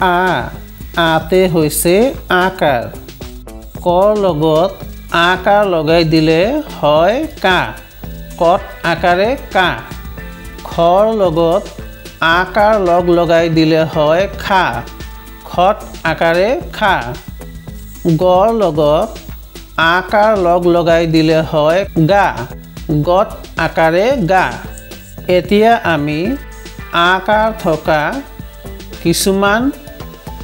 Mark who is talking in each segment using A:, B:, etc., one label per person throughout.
A: আতে হৈছে আকাৰ কৰ লগত আকাৰ লগাই দিলে হয় কা কত আকাৰে কা খৰ লগত আকাৰ লগাই দিলে হয় খা খত আকাৰে খা গৰ লগত আকাৰ লগাই দিলে হয় গা গত আকাৰে গা এতিয়া আমি আকাৰ থকা কিছুমান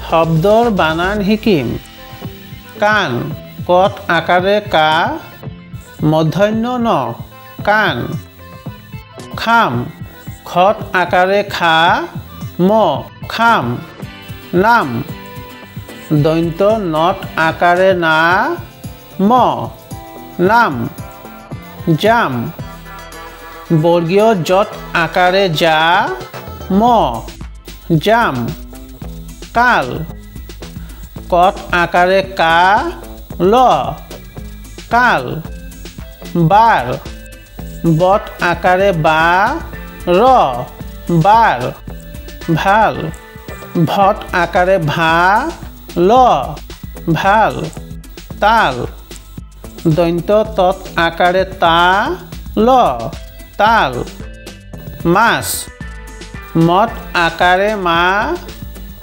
A: শব্দৰ বানান শিকিম কাণ কত আকাৰে কা মূৰ্ধন্য ন কাণ খাম খত আকাৰে খা ম খাম নাম দন্ত নত আকাৰে না ম নাম জাম বৰ্গীয় যত আকাৰে যা ম জাম কাল কত আকাৰে কা ল কাল বাৰ বত আকাৰে বা ৰ বাৰ ভাল ভত আকাৰে ভা ল ভাল তাল দন্ত তত আকাৰে তা ল তাল মাছ মত আকাৰে মা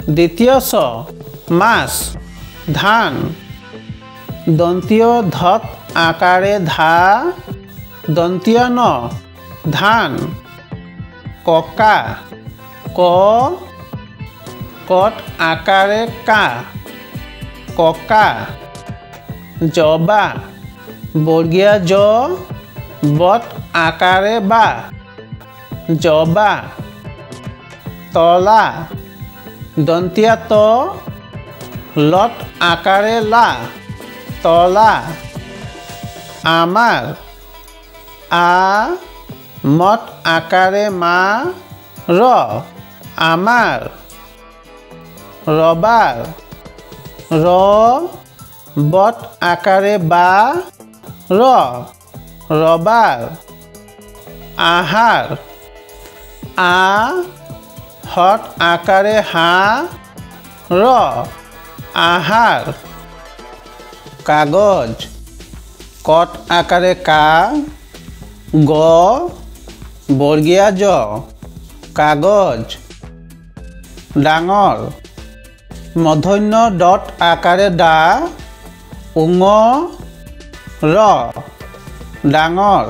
A: দ্বিতীয় ছ মাছ ধান দন্তীয় ধত আকাৰে ধা দন্তীয় ন ধান ককা ক কত আকাৰে কা ককা জবা বৰ্গীয়া জ বত আকাৰে বা জবা তলা দন্তীয়া ত লত আকাৰে লা তলা আমাৰ আ মত আকাৰে মা ৰ আমাৰ ৰবাৰ ৰ বত আকাৰে বা ৰ ৰবাৰ আহাৰ আ হত আকাৰে হা ৰ আহাৰ কাগজ কত আকাৰে কা গ বৰ্গীয়া জ কাগজ ডাঙৰ মূৰ্ধন্য দত আকাৰে দা উঙ ৰ ডাঙৰ